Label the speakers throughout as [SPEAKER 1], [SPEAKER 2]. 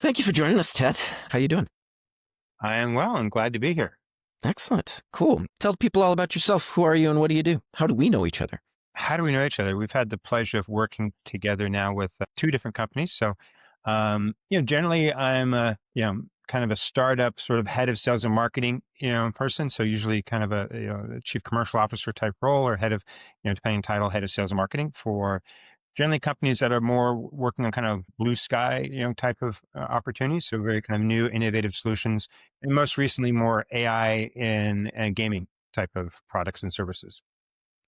[SPEAKER 1] Thank you for joining us, Ted. How you doing?
[SPEAKER 2] I am well and glad to be here.
[SPEAKER 1] Excellent. Cool. Tell people all about yourself. Who are you and what do you do? How do we know each other?
[SPEAKER 2] How do we know each other? We've had the pleasure of working together now with two different companies. Generally I'm kind of a startup sort of head of sales and marketing, person. So usually kind of a chief commercial officer type role or head of, depending on title, head of sales and marketing for generally companies that are more working on kind of blue sky, type of opportunities. So very kind of new, innovative solutions, and most recently more AI and gaming type of products and services.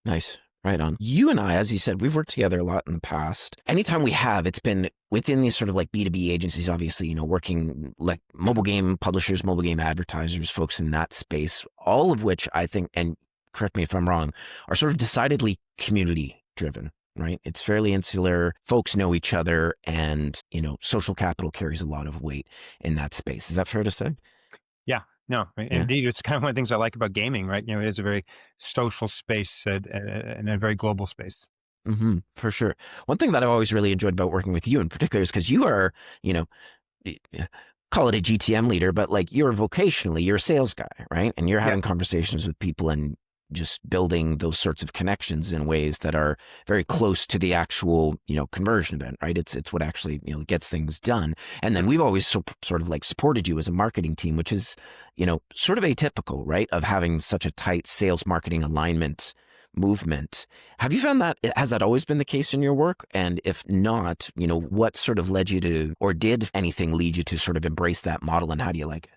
[SPEAKER 1] Nice. Right on. You and I, as you said, we've worked together a lot in the past. Anytime we have, it's been within these sort of like B2B agencies, obviously, working like mobile game publishers, mobile game advertisers, folks in that space, all of which I think, and correct me if I'm wrong, are sort of decidedly community driven, right? It's fairly insular. Folks know each other and, social capital carries a lot of weight in that space. Is that fair to say?
[SPEAKER 2] Yeah, no,
[SPEAKER 1] Yeah.
[SPEAKER 2] indeed, it's kind of one of the things I like about gaming, right? It is a very social space and a very global space.
[SPEAKER 1] For sure. One thing that I've always really enjoyed about working with you in particular is because you are, you know, call it a GTM leader, but like you're vocationally, you're a sales guy, right? And you're
[SPEAKER 2] Yeah,
[SPEAKER 1] having conversations with people and just building those sorts of connections in ways that are very close to the actual, conversion event, right? It's what actually, gets things done. And then we've always sort of like supported you as a marketing team, which is, sort of atypical, right? Of having such a tight sales marketing alignment movement. Have you found that, has that always been the case in your work? And if not, what sort of led you to, or did anything lead you to sort of embrace that model and how do you like it?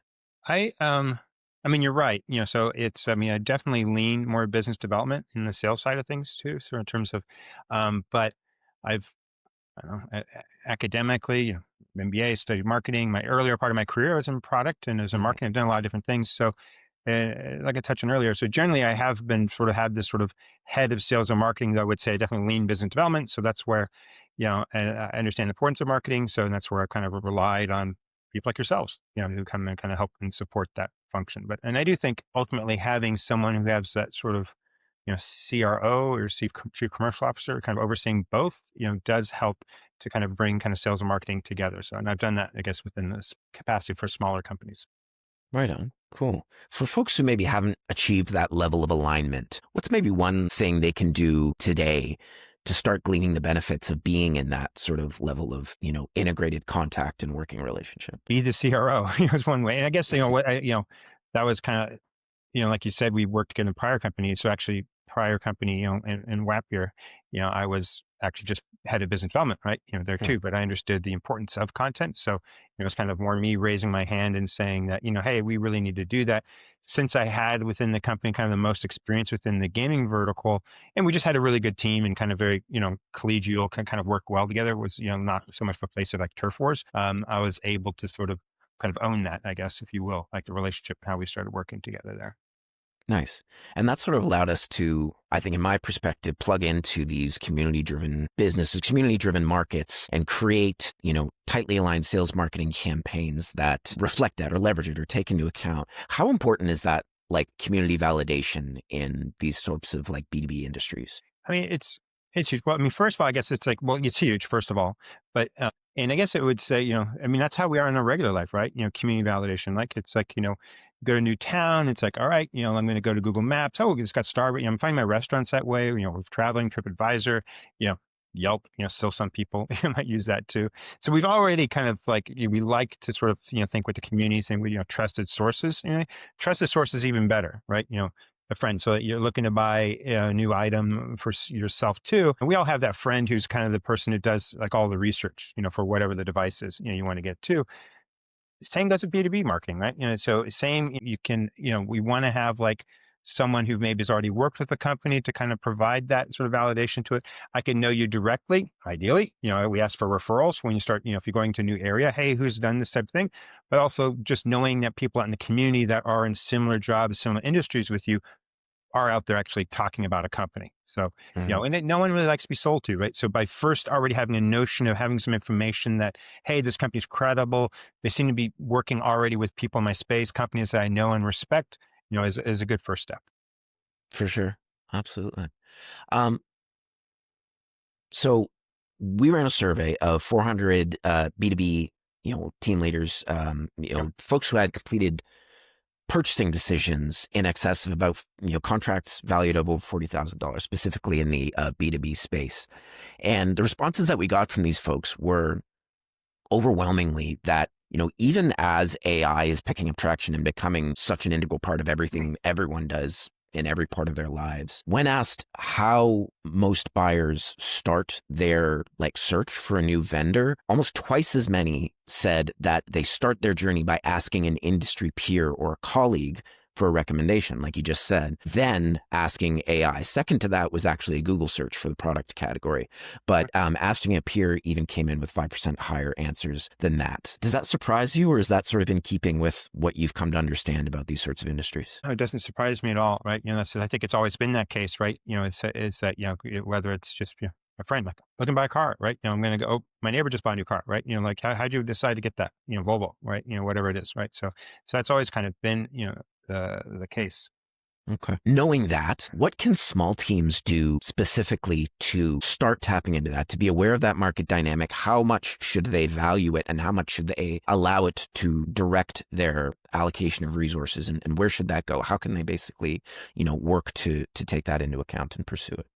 [SPEAKER 2] I um, I mean, you're right. So it's, I mean, I definitely lean more business development in the sales side of things too. So in terms of, but I've I don't know, academically, MBA, studied marketing. My earlier part of my career was in product and as a
[SPEAKER 1] Mhm.
[SPEAKER 2] marketing, I've done a lot of different things. So, like I touched on earlier, so generally I have been sort of had this sort of head of sales and marketing that I would say definitely lean business development. So that's where, I understand the importance of marketing. So that's where I kind of relied on people like yourselves, who come and kind of help and support that function. And I do think ultimately having someone who has that sort of CRO or chief commercial officer, kind of overseeing both, does help to kind of bring kind of sales and marketing together. So, and I've done that, I guess, within this capacity for smaller companies.
[SPEAKER 1] Right on. Cool. For folks who maybe haven't achieved that level of alignment, what's maybe one thing they can do today to start gleaning the benefits of being in that sort of level of, integrated contact and working relationship?
[SPEAKER 2] Be the CRO, is one way. And I guess, that was kind of, like you said, we worked together in prior companies. So actually prior company, in Wapier, I was actually just head of business development, right? There
[SPEAKER 1] Huh.
[SPEAKER 2] too, but I understood the importance of content. So it was kind of more me raising my hand and saying that, hey, we really need to do that. Since I had within the company kind of the most experience within the gaming vertical, and we just had a really good team and kind of very, collegial, kind of work well together, was, not so much of a place of like turf wars. I was able to sort of kind of own that, I guess, if you will, like the relationship, how we started working together there.
[SPEAKER 1] Nice. And that sort of allowed us to, I think, in my perspective, plug into these community driven businesses, community driven markets and create, tightly aligned sales marketing campaigns that reflect that or leverage it or take into account. How important is that like community validation in these sorts of like B2B industries?
[SPEAKER 2] I mean, it's huge. Well, I mean, first of all, I guess it's like, well, it's huge, first of all, but and I guess it would say, I mean, that's how we are in our regular life, right? Community validation. Like it's like, go to a new town. It's like, all right, I'm going to go to Google Maps. Oh, it's got Starbucks. I'm finding my restaurants that way. We're traveling, TripAdvisor, you know, Yelp. Still some people might use that too. So we've already kind of like we like to sort of think with the community, saying we trusted sources. Trusted sources even better, right? A friend. So that you're looking to buy a new item for yourself too. And we all have that friend who's kind of the person who does like all the research, for whatever the device is, you want to get to. Same goes with B2B marketing, right? So same, you can, we want to have like someone who maybe has already worked with the company to kind of provide that sort of validation to it. I can know you directly, ideally. We ask for referrals when you start, if you're going to a new area, hey, who's done this type of thing? But also just knowing that people out in the community that are in similar jobs, similar industries with you are out there actually talking about a company. So,
[SPEAKER 1] Mhm.
[SPEAKER 2] no one really likes to be sold to, right? So by first already having a notion of having some information that, hey, this company's credible, they seem to be working already with people in my space, companies that I know and respect, is a good first step.
[SPEAKER 1] For sure. Absolutely. Um, so we ran a survey of 400 B2B, team leaders, folks who had completed purchasing decisions in excess of about, contracts valued of over $40,000, specifically in the B2B space. And the responses that we got from these folks were overwhelmingly that, even as AI is picking up traction and becoming such an integral part of everything everyone does in every part of their lives, when asked how most buyers start their search for a new vendor, almost twice as many said that they start their journey by asking an industry peer or a colleague for a recommendation, like you just said, then asking AI. Second to that was actually a Google search for the product category. But asking a peer even came in with 5% higher answers than that. Does that surprise you, or is that sort of in keeping with what you've come to understand about these sorts of industries?
[SPEAKER 2] No, it doesn't surprise me at all, right? I think it's always been that case, right? It's that, whether it's just, a friend, like looking to buy a car, right? I'm going to go, oh, my neighbor just bought a new car, right? How'd you decide to get that, Volvo, right? Whatever it is, right? So that's always kind of been, the case.
[SPEAKER 1] Okay. Knowing that, what can small teams do specifically to start tapping into that, to be aware of that market dynamic? How much should they value it, and how much should they allow it to direct their allocation of resources, and where should that go? How can they basically, work to take that into account and pursue it?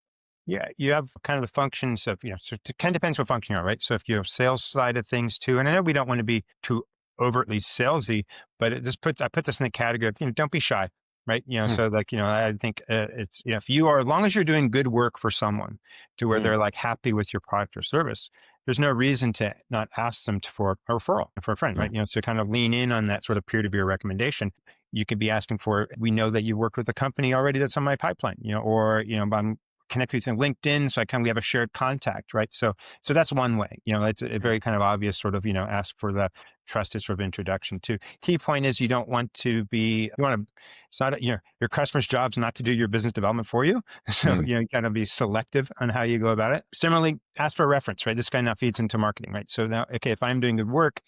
[SPEAKER 2] Yeah, you have kind of the functions of, so it kind of depends what function you're on, right? So if you have sales side of things too, and I know we don't want to be too overtly salesy, but I put this in the category of, don't be shy, right?
[SPEAKER 1] Hmm.
[SPEAKER 2] So I think it's, if you are, as long as you're doing good work for someone to where
[SPEAKER 1] Hmm.
[SPEAKER 2] they're happy with your product or service, there's no reason to not ask them for a referral for a friend, right?
[SPEAKER 1] Right.
[SPEAKER 2] So kind of lean in on that sort of peer-to-peer recommendation. You could be asking for, we know that you worked with a company already that's on my pipeline, or, I'm connect with you on LinkedIn. So we have a shared contact, right? So that's one way, it's a
[SPEAKER 1] Right.
[SPEAKER 2] very kind of obvious sort of, ask for the trusted sort of introduction too. Key point is you don't want to be, you want to, it's not, your customer's job's not to do your business development for you. So,
[SPEAKER 1] Hmm.
[SPEAKER 2] you kind of be selective on how you go about it. Similarly, ask for a reference, right? This kind of feeds into marketing, right? So now, okay, if I'm doing good work,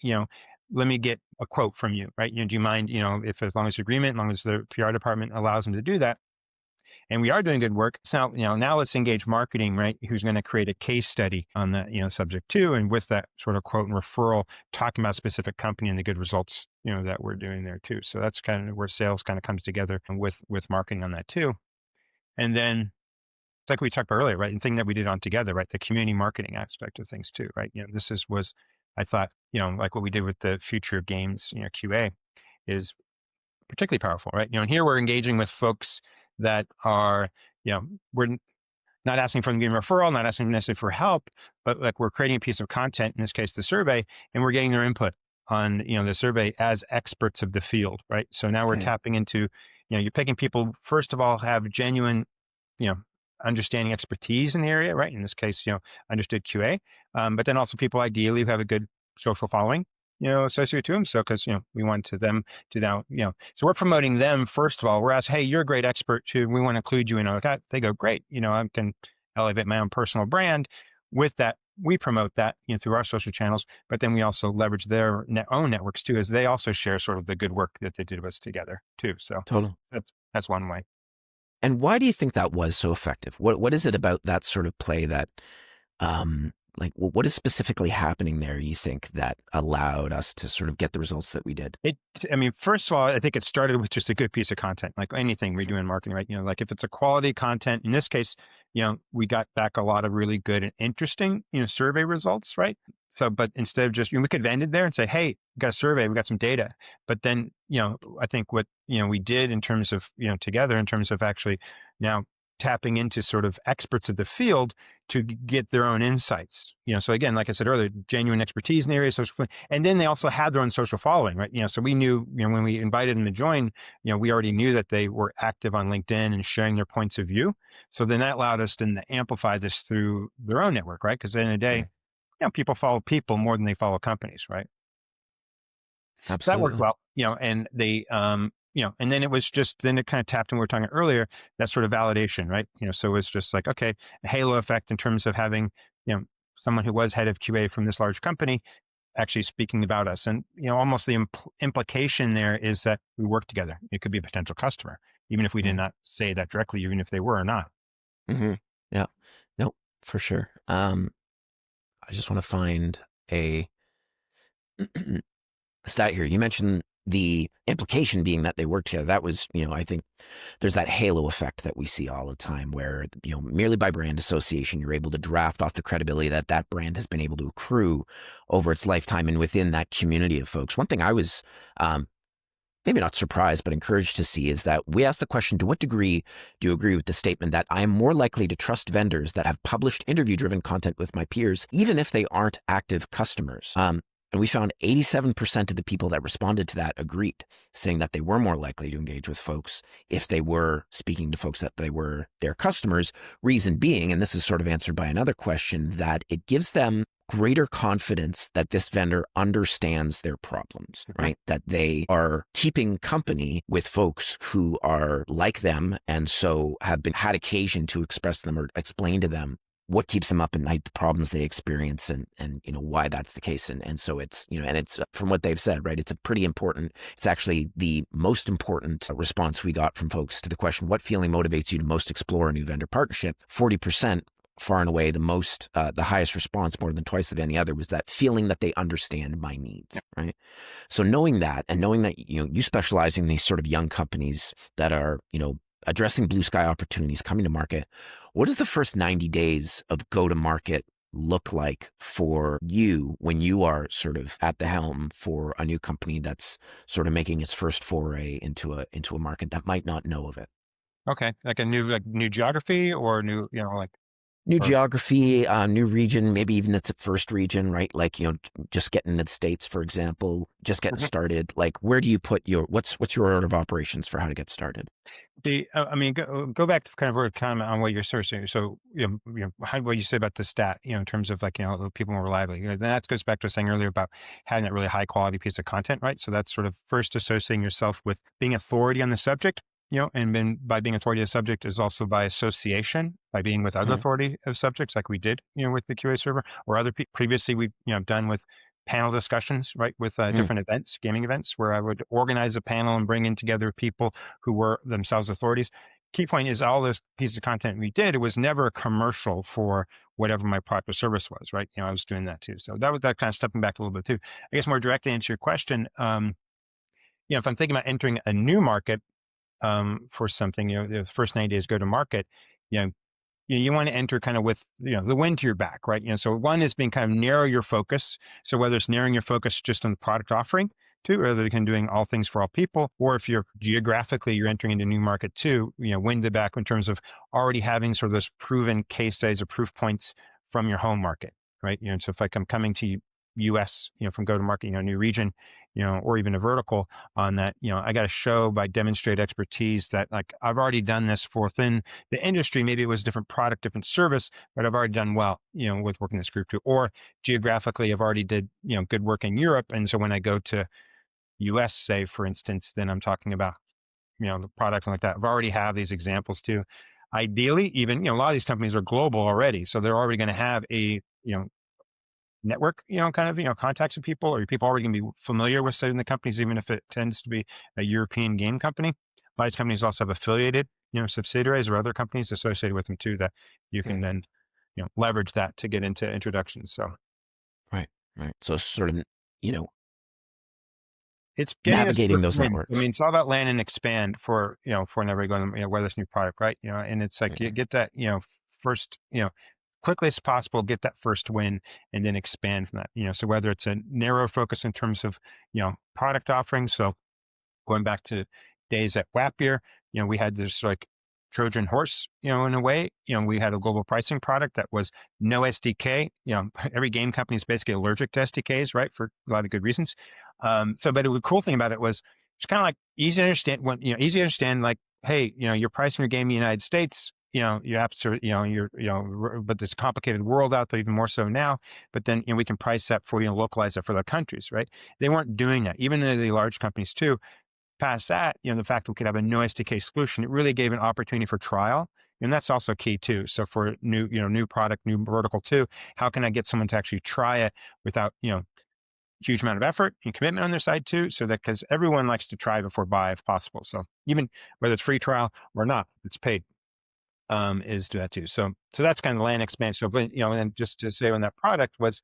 [SPEAKER 2] let me get a quote from you, right? Do you mind, if as long as the agreement, as long as the PR department allows them to do that, and we are doing good work. So, now let's engage marketing, right? Who's going to create a case study on that, subject too. And with that sort of quote and referral, talking about a specific company and the good results, that we're doing there too. So that's kind of where sales kind of comes together with marketing on that too. And then it's like we talked about earlier, right? And thing that we did on together, right? The community marketing aspect of things too, right? Was, I thought, like what we did with the future of games, QA is particularly powerful, right? And here we're engaging with folks that are, we're not asking for them to give a referral, not asking necessarily for help, but we're creating a piece of content, in this case, the survey, and we're getting their input on, the survey as experts of the field, right? So now we're
[SPEAKER 1] Hmm.
[SPEAKER 2] tapping into, you're picking people, first of all, have genuine, you know, understanding expertise in the area, right? In this case, understood QA, but then also people ideally who have a good social following, associated to them. So, because, we want to them to now, so we're promoting them. First of all, we're asking, hey, you're a great expert too. We want to include you in all that. They go, great. I can elevate my own personal brand. With that, we promote that, through our social channels, but then we also leverage their own networks too, as they also share sort of the good work that they did with us together too. So
[SPEAKER 1] Total.
[SPEAKER 2] that's one way.
[SPEAKER 1] And why do you think that was so effective? What is it about that sort of play that, what is specifically happening there, you think, that allowed us to sort of get the results that we did?
[SPEAKER 2] I mean, first of all, I think it started with just a good piece of content, like anything we do in marketing, right? Like if it's a quality content, in this case, we got back a lot of really good and interesting, survey results, right? So, but instead of just, we could have ended there and say, hey, we got a survey, we got some data. But then, I think what, we did in terms of, together in terms of actually now tapping into sort of experts of the field to get their own insights. So again, like I said earlier, genuine expertise in the area of social, and then they also had their own social following, right? So we knew, when we invited them to join, we already knew that they were active on LinkedIn and sharing their points of view. So then that allowed us then to amplify this through their own network, right? Because at the end of the day,
[SPEAKER 1] Right.
[SPEAKER 2] people follow people more than they follow companies, right? So that worked
[SPEAKER 1] Absolutely.
[SPEAKER 2] well, and they, and then it was just, then it kind of tapped in, we were talking earlier, that sort of validation, right? So it's just like, okay, a halo effect in terms of having, someone who was head of QA from this large company actually speaking about us. And, almost the implication there is that we work together. It could be a potential customer, even if we did
[SPEAKER 1] Yeah.
[SPEAKER 2] not say that directly, even if they were or not.
[SPEAKER 1] Hmm. Yeah. No, for sure. I just want to find a stat here. You mentioned the implication being that they work together. That was, I think there's that halo effect that we see all the time where, merely by brand association, you're able to draft off the credibility that that brand has been able to accrue over its lifetime and within that community of folks. One thing I was, maybe not surprised, but encouraged to see is that we asked the question, to what degree do you agree with the statement that I am more likely to trust vendors that have published interview-driven content with my peers, even if they aren't active customers? And we found 87% of the people that responded to that agreed, saying that they were more likely to engage with folks if they were speaking to folks that they were their customers. Reason being, and this is sort of answered by another question, that it gives them greater confidence that this vendor understands their problems, right? That they are keeping company with folks who are like them and so have had occasion to express them or explain to them what keeps them up at night, the problems they experience, and why that's the case. And so it's, and it's from what they've said, right? It's it's actually the most important response we got from folks to the question, what feeling motivates you to most explore a new vendor partnership? 40%, far and away the highest response, more than twice of any other, was that feeling that they understand my needs, right? So knowing that, and knowing that, you specialize in these sort of young companies that are, addressing blue sky opportunities coming to market, what does the first 90 days of go to market look like for you when you are sort of at the helm for a new company that's sort of making its first foray into a market that might not know of it?
[SPEAKER 2] Okay. Like a new geography or new,
[SPEAKER 1] New
[SPEAKER 2] or
[SPEAKER 1] geography, new region, maybe even it's a first region, right? Like, just getting into the States, for example, just getting
[SPEAKER 2] Mhm.
[SPEAKER 1] started. Like, where do you put what's your order of operations for how to get started?
[SPEAKER 2] Go back to kind of where comment on what you're searching. So, what you say about the stat, in terms of like, the people more reliably, that goes back to what I was saying earlier about having that really high quality piece of content, right? So that's sort of first associating yourself with being authority on the subject, and then by being authority of subject is also by association, by being with other
[SPEAKER 1] Mhm.
[SPEAKER 2] authority of subjects, like we did, with the QA server or other previously we've, done with panel discussions, right? With
[SPEAKER 1] Mm.
[SPEAKER 2] different events, gaming events, where I would organize a panel and bring in together people who were themselves authorities. Key point is all this piece of content we did, it was never a commercial for whatever my product or service was, right? I was doing that too. So that was that kind of stepping back a little bit too. I guess more directly answer your question, if I'm thinking about entering a new market for something, the first 90 days go to market, you know, you want to enter kind of with the wind to your back, right? So one is being kind of narrow your focus. So whether it's narrowing your focus just on the product offering too, or that can doing all things for all people, or if you're geographically you're entering into a new market too, wind the back in terms of already having sort of those proven case studies or proof points from your home market, right? So if like I'm coming to US, from go to market, new region, or even a vertical on that, I got to show by demonstrate expertise that like I've already done this for within the industry. Maybe it was different product, different service, but I've already done well, with working this group too. Or geographically, I've already did, good work in Europe. And so when I go to US, say, for instance, then I'm talking about, the product like that. I've already have these examples too. Ideally, even, a lot of these companies are global already. So they're already going to have a, network, kind of, contacts with people, or people already going to be familiar with certain the companies, even if it tends to be a European game company. A lot of these companies also have affiliated, subsidiaries or other companies associated with them too, that you can
[SPEAKER 1] Mm.
[SPEAKER 2] then, leverage that to get into introductions. So
[SPEAKER 1] Right, right. So sort of, you know,
[SPEAKER 2] it's getting this
[SPEAKER 1] navigating
[SPEAKER 2] first
[SPEAKER 1] those
[SPEAKER 2] win. I
[SPEAKER 1] networks.
[SPEAKER 2] mean, it's all about land and expand for whenever you're going, wear this new product, right? And it's like you
[SPEAKER 1] Right,
[SPEAKER 2] get that, first, quickly as possible, get that first win and then expand from that. So whether it's a narrow focus in terms of, product offerings. So going back to days at Wapier, we had this like Trojan horse, in a way, we had a global pricing product that was no SDK. Every game company is basically allergic to SDKs, right? For a lot of good reasons. But the cool thing about it was it's kind of like easy to understand easy to understand, like, hey, you're pricing your game in the United States, you have to, but this complicated world out there, even more so now. But then, we can price that for, localize it for the countries, right? They weren't doing that, even though the large companies too. Past that, the fact that we could have a no SDK solution, it really gave an opportunity for trial. And that's also key too. So for new product, new vertical too, how can I get someone to actually try it without, huge amount of effort and commitment on their side too? So that, because everyone likes to try before buy if possible. So even whether it's free trial or not, it's paid, is do that too. So that's kind of the land expansion. So, but, and then just to say on that product was,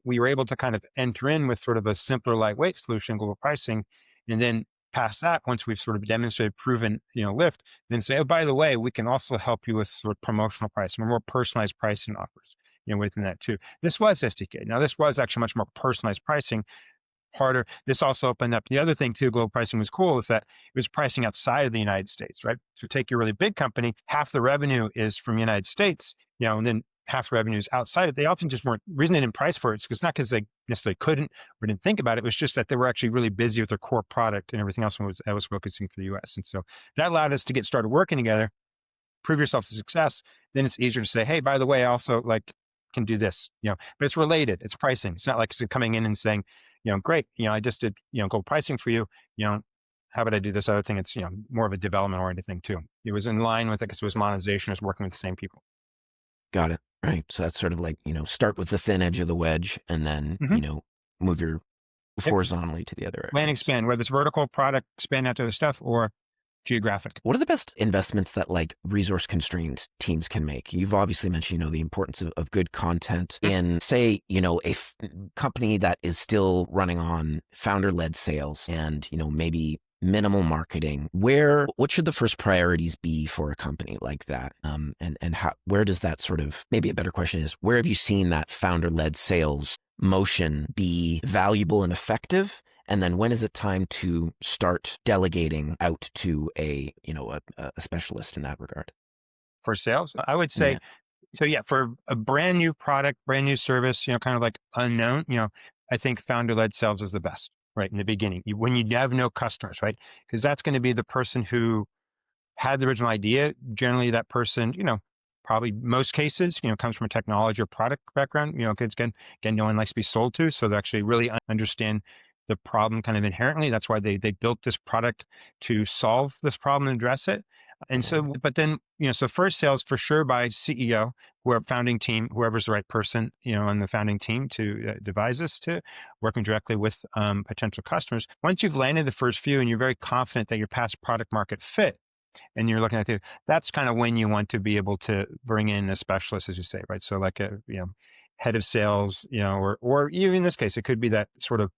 [SPEAKER 2] we were able to kind of enter in with sort of a simpler, lightweight solution, global pricing, and then past that, once we've sort of demonstrated proven, lift, then say, oh, by the way, we can also help you with sort of promotional pricing or more personalized pricing offers, within that too. This was SDK. Now, this was actually much more personalized pricing, harder. This also opened up the other thing too. Global pricing was cool is that it was pricing outside of the United States, right? So take your really big company, half the revenue is from the United States, and then half the revenue is outside it. They often just weren't, reason they didn't price for it is not because they necessarily couldn't or didn't think about it. It was just that they were actually really busy with their core product and everything else was focusing for the US. And so that allowed us to get started working together, prove yourself a success. Then it's easier to say, hey, by the way, I also can do this, but it's related. It's pricing. It's not like coming in and saying, great, I just did, gold pricing for you, how about I do this other thing? It's, more of a development oriented thing too. It was in line with, I guess it was monetization, is working with the same people.
[SPEAKER 1] Got it. Right. So that's sort of like, start with the thin edge of the wedge and then, move your
[SPEAKER 2] Yep.
[SPEAKER 1] horizontally to the other
[SPEAKER 2] Land
[SPEAKER 1] areas.
[SPEAKER 2] expand, whether it's vertical product, expand out to other stuff or geographic.
[SPEAKER 1] What are the best investments that like resource constrained teams can make? You've obviously mentioned, the importance of good content in, say, a company that is still running on founder led sales and, maybe minimal marketing. What should the first priorities be for a company like that? And how, where does that sort of, maybe a better question is, where have you seen that founder led sales motion be valuable and effective? And then when is it time to start delegating out to a specialist in that regard?
[SPEAKER 2] For sales, I would say,
[SPEAKER 1] Yeah.
[SPEAKER 2] so yeah, for a brand new product, brand new service, kind of like unknown, I think founder led sales is the best, right? In the beginning, when you have no customers, right? Because that's going to be the person who had the original idea. Generally, that person, probably most cases, comes from a technology or product background, because again, no one likes to be sold to. So they actually really understand the problem kind of inherently. That's why they built this product to solve this problem and address it. And so, but then, so first sales for sure by CEO, whoever founding team, whoever's the right person, on the founding team to devise this, to working directly with potential customers. Once you've landed the first few and you're very confident that you're past product market fit, and you're looking at it, that's kind of when you want to be able to bring in a specialist, as you say, right? So like a, head of sales, or even in this case, it could be that sort of,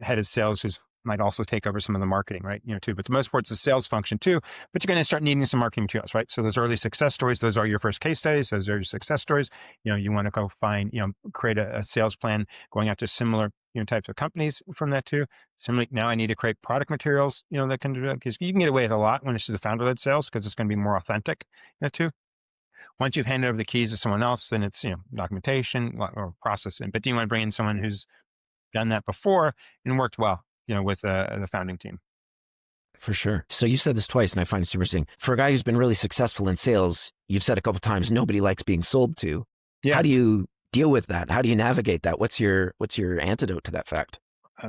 [SPEAKER 2] head of sales who's might also take over some of the marketing, right? Too, but the most part, it's a sales function too, but you're going to start needing some marketing materials, right? So those early success stories, those are your first case studies. Those are your success stories. You want to go find, create a sales plan going after similar, types of companies from that too. Similarly, now I need to create product materials, that can do that, because you can get away with a lot when it's the founder-led sales because it's going to be more authentic, too. Once you've handed over the keys to someone else, then it's, documentation or processing. But do you want to bring in someone who's done that before and worked well, with the founding team?
[SPEAKER 1] For sure. So you said this twice, and I find it super interesting. For a guy who's been really successful in sales, you've said a couple of times, nobody likes being sold to.
[SPEAKER 2] Yeah.
[SPEAKER 1] How do you deal with that? How do you navigate that? What's your antidote to that fact?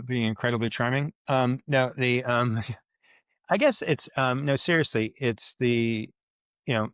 [SPEAKER 2] Being incredibly charming. No, I guess it's, no, seriously, it's the, you know,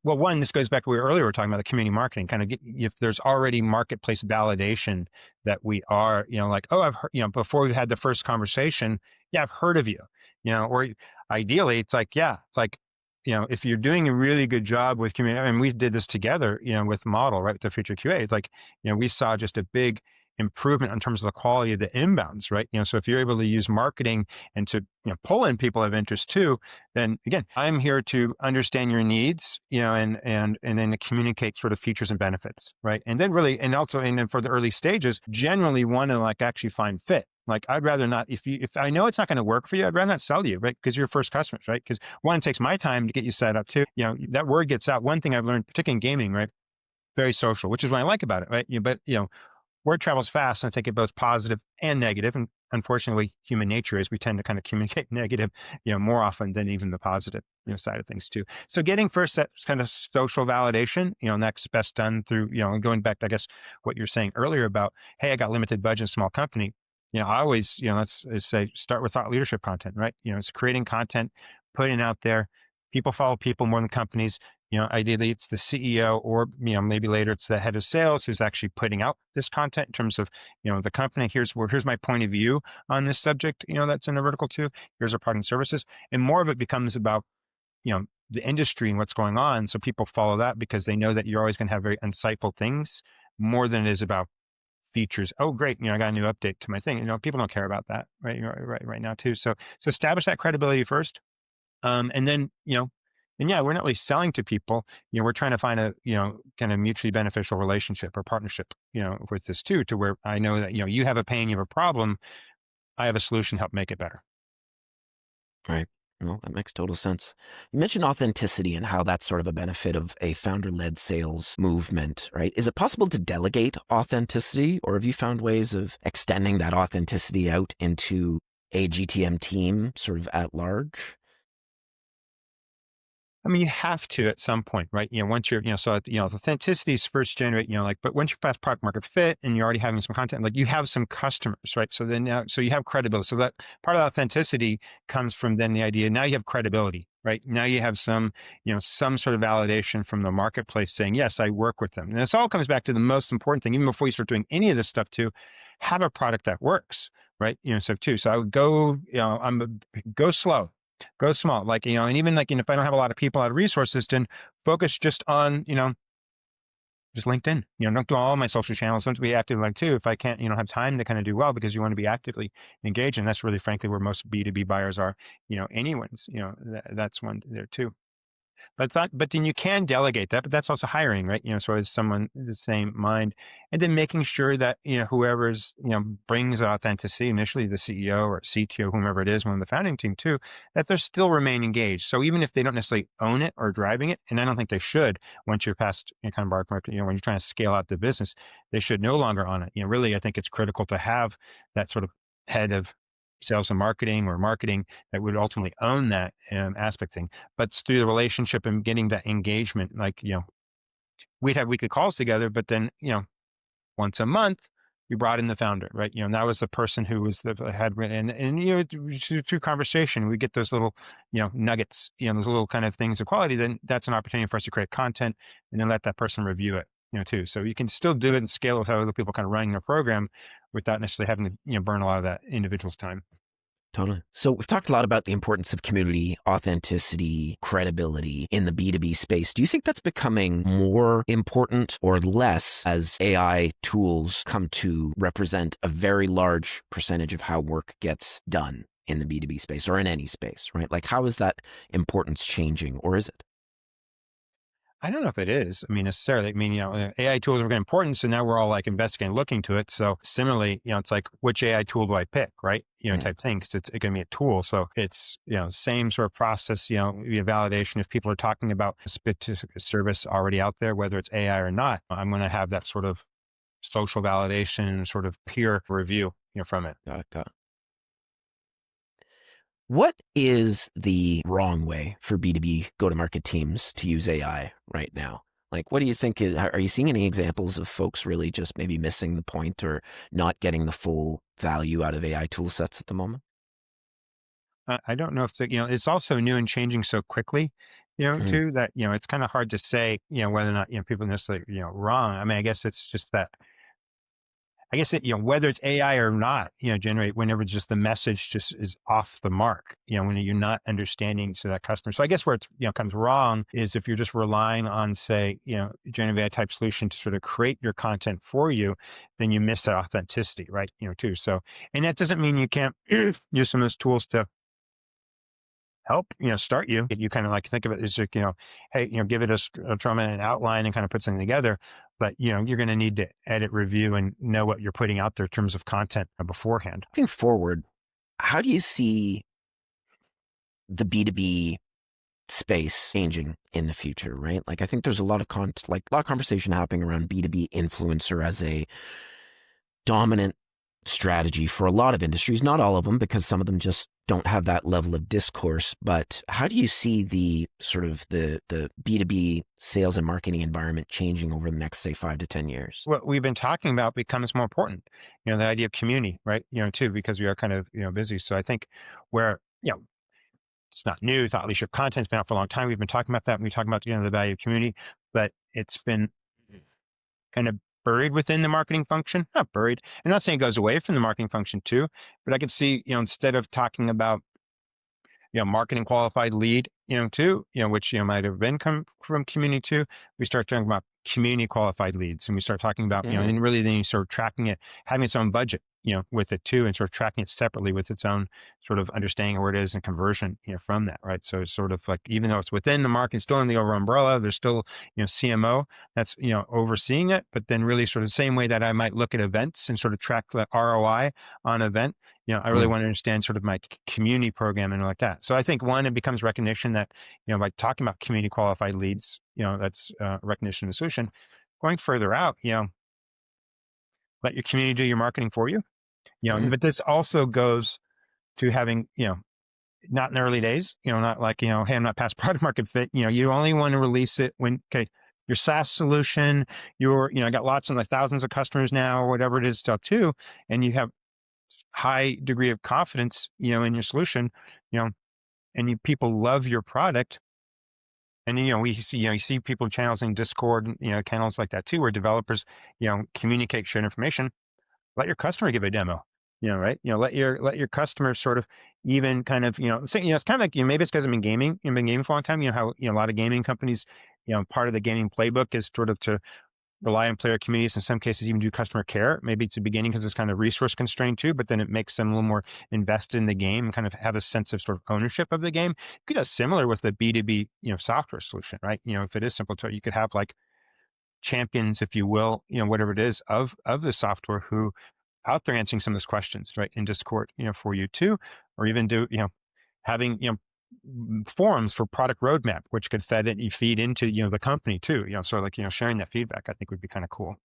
[SPEAKER 2] well, one, this goes back to what we earlier were talking about the community marketing, kind of if there's already marketplace validation that we are, like, oh, I've heard, before we've had the first conversation, yeah, I've heard of you, or ideally it's like, yeah, like, if you're doing a really good job with community, and we did this together, with Model, right, with the Future QA, it's like, we saw just a big improvement in terms of the quality of the inbounds, right? So if you're able to use marketing and to, pull in people of interest too, then again, I'm here to understand your needs, and then to communicate sort of features and benefits, right? And then really, and also, and then for the early stages, generally want to like actually find fit. Like I'd rather not, if I know it's not going to work for you, I'd rather not sell you, right? Because you're first customers, right? Because one, it takes my time to get you set up too. That word gets out. One thing I've learned, particularly in gaming, right? Very social, which is what I like about it, right? But word travels fast, and I think it both positive and negative. And unfortunately, human nature is we tend to kind of communicate negative, more often than even the positive, side of things too. So getting first that kind of social validation, and that's best done through, going back to, I guess, what you're saying earlier about, hey, I got limited budget, small company. I always, let's say, start with thought leadership content, right? It's creating content, putting it out there. People follow people more than companies. Ideally it's the CEO or, maybe later it's the head of sales who's actually putting out this content in terms of, the company. Here's my point of view on this subject, that's in a vertical too. Here's our product and services. And more of it becomes about, the industry and what's going on. So people follow that because they know that you're always going to have very insightful things more than it is about features. Oh, great. I got a new update to my thing. People don't care about that right now too. So establish that credibility first. And then, and yeah, we're not really selling to people. We're trying to find a, kind of mutually beneficial relationship or partnership, with this too, to where I know that, you have a pain, you have a problem. I have a solution to help make it better.
[SPEAKER 1] Right. Well, that makes total sense. You mentioned authenticity and how that's sort of a benefit of a founder-led sales movement, right? Is it possible to delegate authenticity, or have you found ways of extending that authenticity out into a GTM team sort of at large?
[SPEAKER 2] I mean, you have to at some point, right? Once you're, so, the authenticity is first generate, but once you're past product market fit and you're already having some content, like you have some customers, right? So then now, so you have credibility. So that part of authenticity comes from then the idea, now you have credibility, right? Now you have some sort of validation from the marketplace saying, yes, I work with them. And this all comes back to the most important thing, even before you start doing any of this stuff too, have a product that works, right? So I would go, go slow. Go small, like, and even like, if I don't have a lot of people, a lot of resources, then focus just on, just LinkedIn. Don't do all my social channels. Don't be active like too. If I can't, have time to kind of do well, because you want to be actively engaged, and that's really, frankly, where most B2B buyers are. Anyone's, that's one there too. But then you can delegate that, but that's also hiring, right? So as someone the same mind, and then making sure that, whoever's, brings authenticity, initially the CEO or CTO, whomever it is, one of the founding team too, that they're still remain engaged. So even if they don't necessarily own it or driving it, and I don't think they should, once you're past kind of market, when you're trying to scale out the business, they should no longer own it. Really, I think it's critical to have that sort of head of sales and marketing, or marketing, that would ultimately own that aspect thing. But it's through the relationship and getting that engagement, like, we'd have weekly calls together, but then, once a month, we brought in the founder, right? And that was the person who was the head, and through conversation, we get those little, nuggets, those little kind of things of quality. Then that's an opportunity for us to create content, and then let that person review it, too. So you can still do it and scale it without other people kind of running their program, without necessarily having to, burn a lot of that individual's time.
[SPEAKER 1] Totally. So we've talked a lot about the importance of community, authenticity, credibility in the B2B space. Do you think that's becoming more important or less as AI tools come to represent a very large percentage of how work gets done in the B2B space, or in any space, right? Like, how is that importance changing, or is it?
[SPEAKER 2] I don't know if it is. I mean, necessarily. I mean, AI tools are getting important, so now we're all like investigating, looking to it. So similarly, it's like, which AI tool do I pick, right?
[SPEAKER 1] Mm,
[SPEAKER 2] Type thing, because it's going to be a tool. So it's, same sort of process. Via validation. If people are talking about a specific service already out there, whether it's AI or not, I'm going to have that sort of social validation, sort of peer review, from it.
[SPEAKER 1] got it, got it. What is the wrong way for B2B go-to-market teams to use AI right now? Like, what do you think are you seeing any examples of folks really just maybe missing the point, or not getting the full value out of AI tool sets at the moment?
[SPEAKER 2] I don't know if it's also new and changing so quickly,
[SPEAKER 1] Mm,
[SPEAKER 2] too, that, it's kind of hard to say, whether or not, people necessarily, wrong. I mean, I guess it's just that, I guess that, whether it's AI or not, generate whenever just the message just is off the mark, when you're not understanding to that customer. So I guess where it's, comes wrong is if you're just relying on, say, generative AI type solution to sort of create your content for you, then you miss that authenticity, right? Too. So, and that doesn't mean you can't use some of those tools to help, start you. You kind of like think of it as like, hey, give it a trauma and an outline and kind of put something together. But, you're going to need to edit, review, and know what you're putting out there in terms of content beforehand.
[SPEAKER 1] looking forward, how do you see the B2B space changing in the future, right? Like, I think there's a lot of a lot of conversation happening around B2B influencer as a dominant strategy for a lot of industries, not all of them, because some of them just don't have that level of discourse. But how do you see the sort of the B2B sales and marketing environment changing over the next, say, 5 to 10 years?
[SPEAKER 2] What we've been talking about becomes more important, the idea of community, right? Too, because we are kind of, busy. So I think where, it's not new, thought leadership content's been out for a long time. We've been talking about that. We talk about, the value of community, but it's been kind of buried within the marketing function. Not buried. I'm not saying it goes away from the marketing function too, but I could see, instead of talking about, marketing qualified lead, too, which, might have been come from community too, we start talking about community qualified leads, and we start talking about,
[SPEAKER 1] Mm,
[SPEAKER 2] and really then you start tracking it, having its own budget, with it too, and sort of tracking it separately with its own sort of understanding of where it is and conversion, from that, right? So it's sort of like, even though it's within the market, still in the overall umbrella, there's still, CMO that's, overseeing it, but then really sort of the same way that I might look at events and sort of track the ROI on event, I really
[SPEAKER 1] mm,
[SPEAKER 2] want to understand sort of my community program and like that. So I think one, it becomes recognition that, by talking about community qualified leads, that's recognition of the solution. Going further out, let your community do your marketing for you.
[SPEAKER 1] mm.
[SPEAKER 2] But this also goes to having, not in the early days, not like, hey, I'm not past product market fit. You only want to release it when, okay, your SaaS solution, I got lots and like thousands of customers now, or whatever it is, stuff too. And you have high degree of confidence, in your solution, you know, and people love your product. And we see, you see people channels in Discord, channels like that too, where developers, communicate, share information. Let your customer give a demo. Right? Let your customers sort of even kind of, say, it's kind of like, maybe it's because I'm in gaming, been gaming for a long time. How, a lot of gaming companies, part of the gaming playbook is sort of to rely on player communities, in some cases even do customer care. Maybe it's the beginning because it's kind of resource constrained too, but then it makes them a little more invested in the game and kind of have a sense of sort of ownership of the game. You could have similar with the B2B, software solution, right? If it is simple to, you could have like champions, if you will, whatever it is of the software, who out there answering some of those questions, right? In Discord, for you too, or even do, having, forums for product roadmap, which could feed into, the company too, sort of like, sharing that feedback, I think would be kind of cool.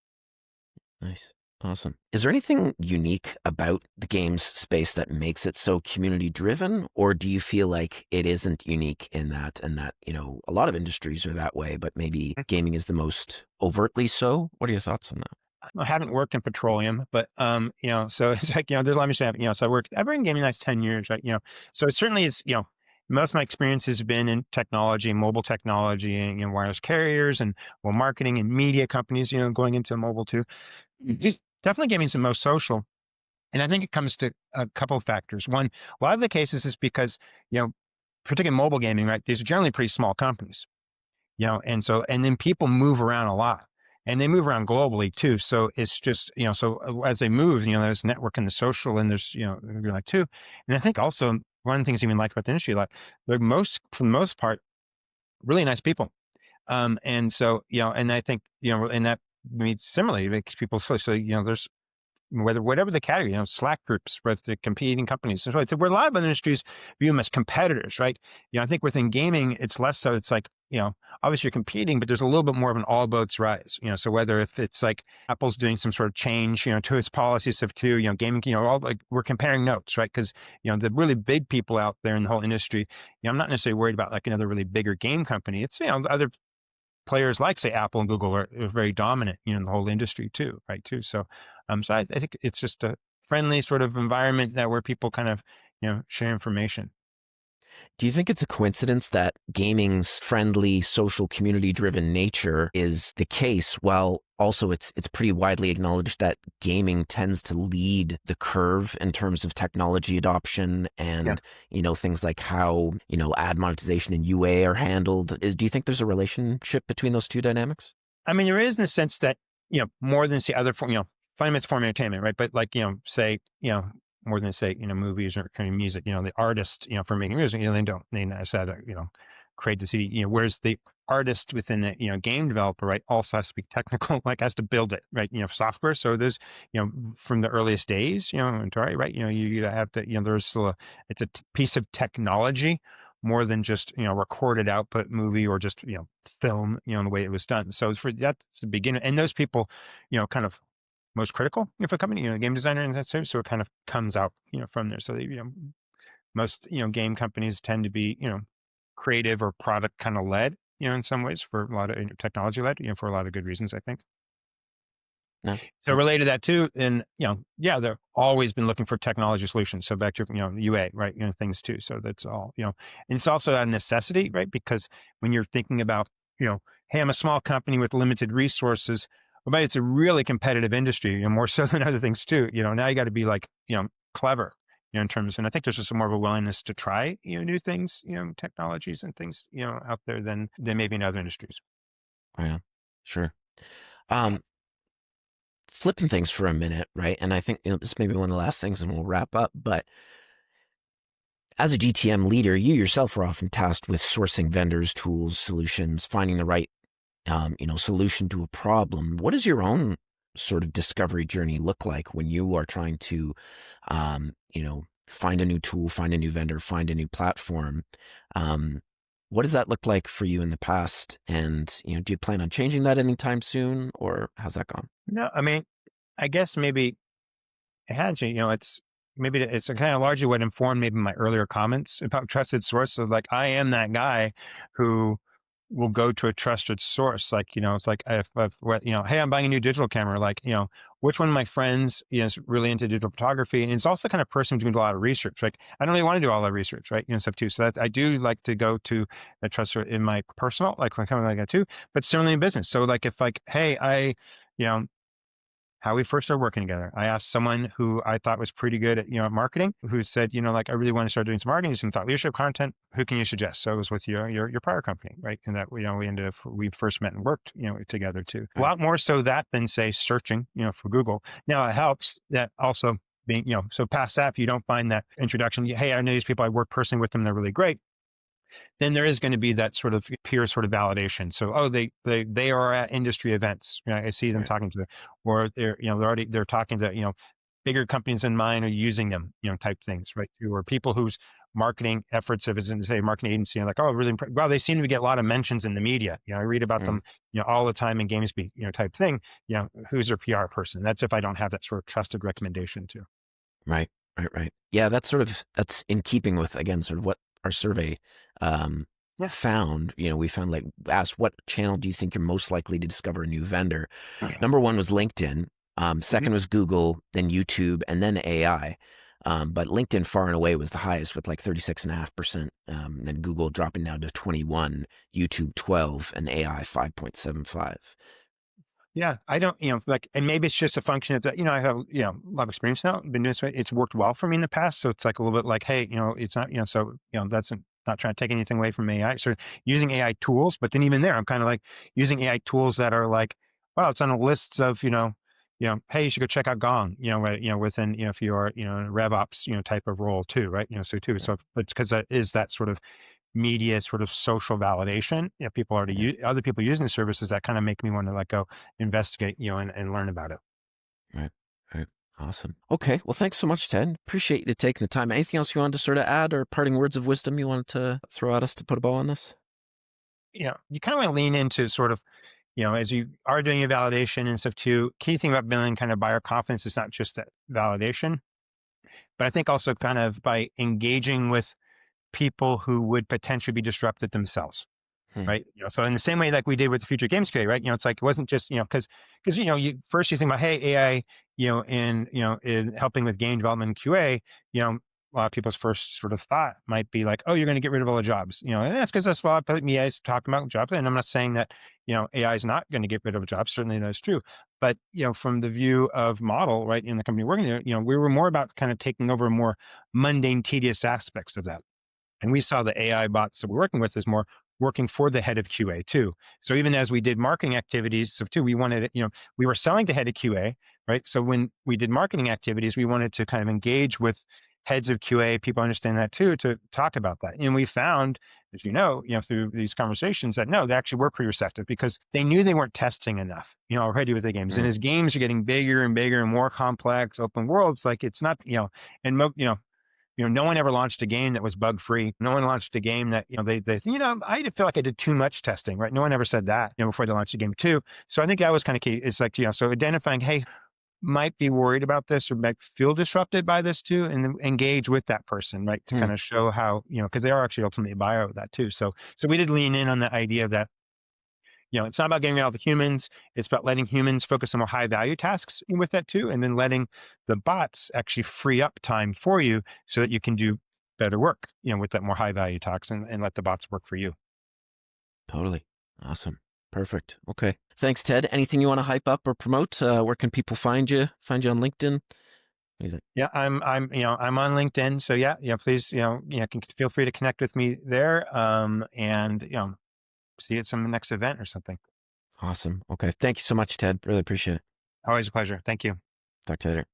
[SPEAKER 1] Nice. Awesome. Is there anything unique about the games space that makes it so community driven? Or do you feel like it isn't unique in that, and that, a lot of industries are that way, but maybe gaming is the most overtly so? What are your thoughts on that?
[SPEAKER 2] I haven't worked in petroleum, but so it's like, there's a lot of understanding, so I've been in gaming like 10 years, right? So it certainly is, most of my experience has been in technology, mobile technology, and, wireless carriers, and, well, marketing and media companies, going into mobile too. Definitely gaming is the most social. And I think it comes to a couple of factors. One, a lot of the cases is because, particularly mobile gaming, right? These are generally pretty small companies, and so, and then people move around a lot, and they move around globally too. So it's just, so as they move, there's network and the social, and there's, you're like too. And I think also one of the things I even like about the industry, like they're for the most part, really nice people. And so, and I think, and that means similarly makes people so, there's, whatever the category, Slack groups with the competing companies. So it's where a lot of other industries view them as competitors, right? I think within gaming, it's less so. It's like, obviously you're competing, but there's a little bit more of an all boats rise, so whether if it's like Apple's doing some sort of change, to its policies of too, gaming, all like we're comparing notes, right? Because, the really big people out there in the whole industry, I'm not necessarily worried about like another really bigger game company. It's, other players like say Apple and Google are very dominant, in the whole industry too, right? Too. So, so I think it's just a friendly sort of environment that where people kind of, share information.
[SPEAKER 1] Do you think it's a coincidence that gaming's friendly, social, community-driven nature is the case, while also it's pretty widely acknowledged that gaming tends to lead the curve in terms of technology adoption
[SPEAKER 2] Yeah.
[SPEAKER 1] and, things like how, ad monetization and UA are handled? Do you think there's a relationship between those two dynamics?
[SPEAKER 2] I mean, there is in the sense that, more than say other form, finance form of entertainment, right? But like, say, more than say, movies or kind of music, the artist, for making music, they not necessarily, create the CD, whereas the artist within the, game developer, right, also has to be technical, like has to build it, right? Software. So there's, from the earliest days, and right, you have to, there's still it's a piece of technology more than just, recorded output movie or just, film, the way it was done. So for that's the beginning. And those people, kind of most critical, for a company, game designer and that sort of, so it kind of comes out, from there. So they, most, game companies tend to be, creative or product kind of led, in some ways for a lot of technology led, for a lot of good reasons, I think.
[SPEAKER 1] No.
[SPEAKER 2] So related to that too, and yeah, they've always been looking for technology solutions. So back to UA, right? Things too. So that's all. And it's also a necessity, right? Because when you're thinking about, hey, I'm a small company with limited resources, but it's a really competitive industry, more so than other things too. Now you got to be like, clever, in terms, and I think there's just more of a willingness to try, new things, technologies and things, out there than maybe in other industries.
[SPEAKER 1] Oh, yeah. Sure. Um, Flipping things for a minute, right? And I think this may be one of the last things, and we'll wrap up. But as a GTM leader, you yourself are often tasked with sourcing vendors, tools, solutions, finding the right solution to a problem. What does your own sort of discovery journey look like when you are trying to, find a new tool, find a new vendor, find a new platform? Um, what does that look like for you in the past? And, do you plan on changing that anytime soon, or how's that gone?
[SPEAKER 2] No, I mean, I guess maybe it had to, it's maybe it's kind of largely what informed maybe my earlier comments about trusted source. So like I am that guy who will go to a trusted source. Like, it's like hey, I'm buying a new digital camera. Like, which one of my friends is really into digital photography? And it's also the kind of person who's doing a lot of research. Like I don't really want to do all that research, right? Stuff too. So that I do like to go to a trusted in my personal, like when I come like that too, but certainly in business. So like if like, hey, you know, how we first started working together. I asked someone who I thought was pretty good at, marketing, who said, like, I really want to start doing some marketing, some thought leadership content. Who can you suggest? So it was with your prior company, right? And that, we first met and worked, together too. A
[SPEAKER 1] Right.
[SPEAKER 2] lot more so that than say searching, for Google. Now it helps that also being, so past that, if you don't find that introduction, hey, I know these people, I work personally with them, they're really great, then there is going to be that sort of peer sort of validation. So, oh, they are at industry events. I see them
[SPEAKER 1] Right.
[SPEAKER 2] talking to them, or they're talking to bigger companies than mine are using them, type things, right? Or people whose marketing efforts, if it's in say marketing agency, like, oh, really, well, they seem to get a lot of mentions in the media. I read about
[SPEAKER 1] Mm.
[SPEAKER 2] them, all the time in GameSpeak, type thing. Who's their PR person? That's if I don't have that sort of trusted recommendation too.
[SPEAKER 1] Right, right. Yeah, that's in keeping with, again, sort of what our survey um,
[SPEAKER 2] Yeah.
[SPEAKER 1] found. We found, like, asked, what channel do you think you're most likely to discover a new vendor?
[SPEAKER 2] Okay.
[SPEAKER 1] Number one was LinkedIn.
[SPEAKER 2] Mhm.
[SPEAKER 1] Second was Google, then YouTube, and then AI. But LinkedIn far and away was the highest with like 36.5%. Then Google dropping down to 21, YouTube 12, and AI 5.75.
[SPEAKER 2] Yeah, I don't, like, and maybe it's just a function of that, I have, a lot of experience now, been doing this way. It's worked well for me in the past. So it's like a little bit like, hey, it's not, so, that's not trying to take anything away from AI. So using AI tools, but then even there, I'm kind of like using AI tools that are like, well, it's on a list of, hey, you should go check out Gong, right, within, if you're, in a RevOps, type of role too, right? So too,
[SPEAKER 1] Right,
[SPEAKER 2] so it's because that is that sort of media sort of social validation. People already
[SPEAKER 1] right,
[SPEAKER 2] use other people using the services that kind of make me want to like go investigate, and learn about it.
[SPEAKER 1] right, right. Awesome. Okay. Well, thanks so much, Ted. Appreciate you taking the time. Anything else you wanted to sort of add, or parting words of wisdom you wanted to throw at us to put a bow on this?
[SPEAKER 2] You kind of want to lean into sort of, as you are doing your validation and stuff too. Key thing about building kind of buyer confidence is not just that validation, but I think also kind of by engaging with people who would potentially be disrupted themselves.
[SPEAKER 1] Hmm.
[SPEAKER 2] Right. So in the same way, like we did with the future games QA, right? It's like, it wasn't just, because, you first you think about, hey, AI, in helping with game development and QA, a lot of people's first sort of thought might be like, oh, you're going to get rid of all the jobs, and that's because that's what me is talking about jobs. And I'm not saying that, AI is not going to get rid of jobs. Certainly that's true. But, from the view of model, right, in the company working there, we were more about kind of taking over more mundane, tedious aspects of that. And we saw the AI bots that we're working with is more working for the head of QA too. So even as we did marketing activities, so too, we wanted it, we were selling to head of QA, right? So when we did marketing activities, we wanted to kind of engage with heads of QA, people understand that too, to talk about that. And we found, as through these conversations that no, they actually were pretty receptive because they knew they weren't testing enough, already with the games. And
[SPEAKER 1] Hmm.
[SPEAKER 2] as games are getting bigger and bigger and more complex, open worlds, like it's not, and no one ever launched a game that was bug free. No one launched a game that, I feel like I did too much testing, right? No one ever said that, before they launched the game too. So I think that was kind of key. It's like, so identifying, hey, might be worried about this or might feel disrupted by this too, and then engage with that person, right? To
[SPEAKER 1] Hmm.
[SPEAKER 2] kind of show how, because they are actually ultimately a buyer of that too. So we did lean in on the idea that, it's not about getting rid of the humans. It's about letting humans focus on more high value tasks with that too. And then letting the bots actually free up time for you so that you can do better work, with that more high value tasks and let the bots work for you.
[SPEAKER 1] Totally. Awesome. Perfect. Okay. Thanks, Ted. Anything you want to hype up or promote? Where can people find you? Find you on LinkedIn? What do you think?
[SPEAKER 2] Yeah, I'm on LinkedIn. So yeah, please, feel free to connect with me there. And, see you at some next event or something.
[SPEAKER 1] Awesome. Okay. Thank you so much, Ted. Really appreciate it.
[SPEAKER 2] Always a pleasure. Thank you.
[SPEAKER 1] Talk to you later.